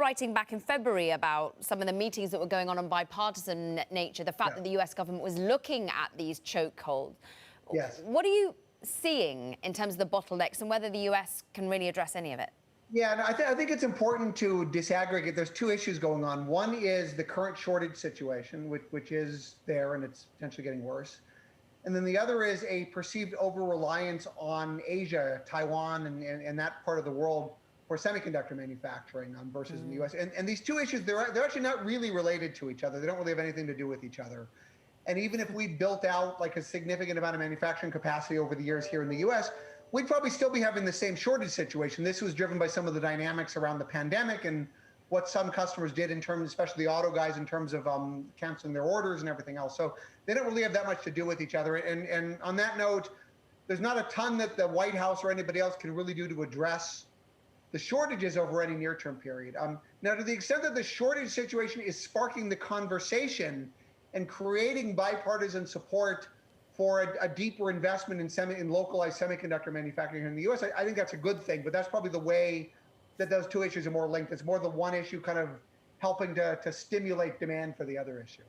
writing back in February about some of the meetings that were going on bipartisan nature, the fact that the US government was looking at these chokeholds. Yes. What are you seeing in terms of the bottlenecks and whether the US can really address any of it? Yeah, and I think it's important to disaggregate. There's two issues going on. One is the current shortage situation, which is there and it's potentially getting worse. And then the other is a perceived over-reliance on Asia, Taiwan, and that part of the world for semiconductor manufacturing versus in the US. And these two issues, they're actually not really related to each other. They don't really have anything to do with each other. And even if we built out like a significant amount of manufacturing capacity over the years here in the US, we'd probably still be having the same shortage situation. This was driven by some of the dynamics around the pandemic and what some customers did in terms, especially the auto guys, in terms of canceling their orders and everything else. So they don't really have that much to do with each other. And on that note, there's not a ton that the White House or anybody else can really do to address the shortages over any near-term period. Now, to the extent that the shortage situation is sparking the conversation and creating bipartisan support for a deeper investment in localized semiconductor manufacturing here in the US, I think that's a good thing, but that's probably the way that those two issues are more linked. It's more the one issue kind of helping to stimulate demand for the other issue.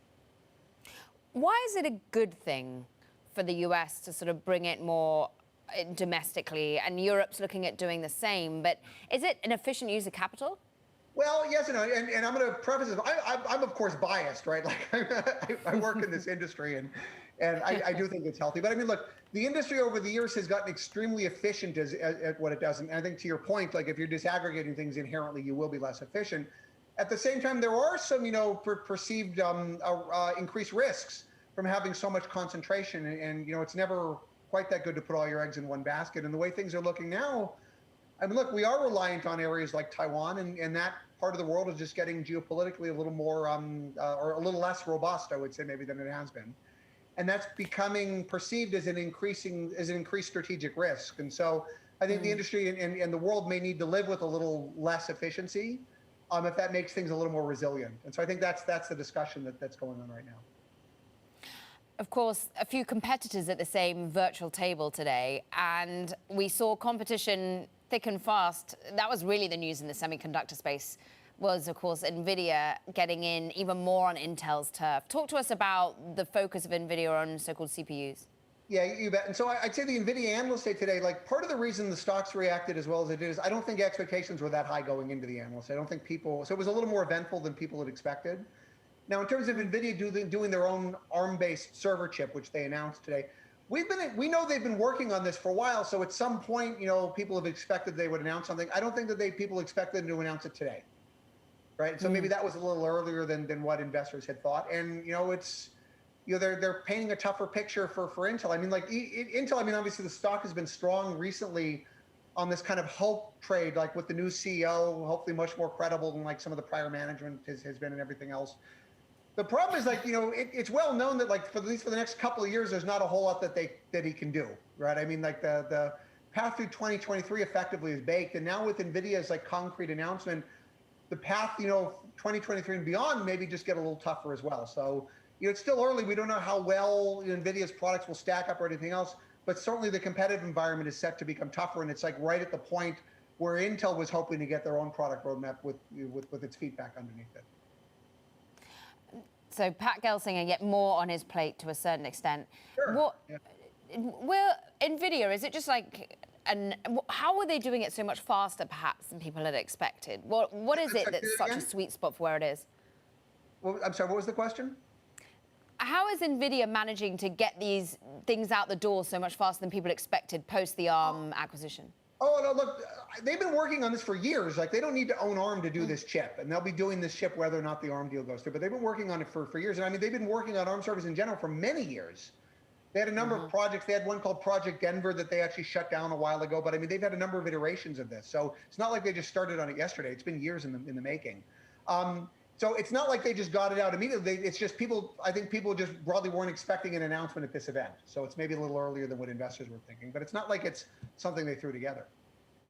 Why is it a good thing for the US to sort of bring it more domestically, and Europe's looking at doing the same, but is it an efficient use of capital? Well, yes and no, and I'm going to preface this. I'm of course biased, right? Like I work in this industry, and I do think it's healthy. But I mean, look, the industry over the years has gotten extremely efficient at what it does. And I think to your point, like if you're disaggregating things inherently, you will be less efficient. At the same time, there are some, perceived increased risks from having so much concentration. And it's never quite that good to put all your eggs in one basket. And the way things are looking now, I mean, look, we are reliant on areas like Taiwan, and that part of the world is just getting geopolitically a little more, or a little less robust, I would say, maybe than it has been. And that's becoming perceived as an increased strategic risk. And so I think the industry and the world may need to live with a little less efficiency if that makes things a little more resilient. And so I think that's the discussion that's going on right now. Of course, a few competitors at the same virtual table today, and we saw competition thick and fast. That was really the news in the semiconductor space, was, of course, Nvidia getting in even more on Intel's turf. Talk to us about the focus of Nvidia on so-called CPUs. Yeah, you bet. And so I'd say the Nvidia analyst day today, like part of the reason the stocks reacted as well as it did is I don't think expectations were that high going into the analyst. I don't think so it was a little more eventful than people had expected. Now, in terms of Nvidia doing their own ARM-based server chip, which they announced today, we know they've been working on this for a while. So at some point, people have expected they would announce something. I don't think that people expected them to announce it today, right? So maybe that was a little earlier than what investors had thought. And they're painting a tougher picture for Intel. I mean, like Intel. I mean, obviously the stock has been strong recently on this kind of hope trade, like with the new CEO, hopefully much more credible than like some of the prior management has been and everything else. The problem is, like, it's well known that, like, at least for the next couple of years, there's not a whole lot that he can do, right? I mean, like the path through 2023 effectively is baked, and now with Nvidia's like concrete announcement, the path, 2023 and beyond maybe just get a little tougher as well. So, it's still early. We don't know how well Nvidia's products will stack up or anything else, but certainly the competitive environment is set to become tougher, and it's like right at the point where Intel was hoping to get their own product roadmap with its feet back underneath it. So Pat Gelsinger get more on his plate to a certain extent. Sure. Well, Nvidia, is it just like, how are they doing it so much faster, perhaps, than people had expected? What is it that's such a sweet spot for where it is? Well, I'm sorry, what was the question? How is Nvidia managing to get these things out the door so much faster than people expected post the ARM acquisition? Oh, no, look, they've been working on this for years. Like, they don't need to own ARM to do this chip, and they'll be doing this chip whether or not the ARM deal goes through. But they've been working on it for years. And I mean, they've been working on ARM servers in general for many years. They had a number of projects. They had one called Project Denver that they actually shut down a while ago. But I mean, they've had a number of iterations of this. So it's not like they just started on it yesterday. It's been years in the making. So it's not like they just got it out immediately. It's just I think people just broadly weren't expecting an announcement at this event. So it's maybe a little earlier than what investors were thinking. But it's not like it's something they threw together.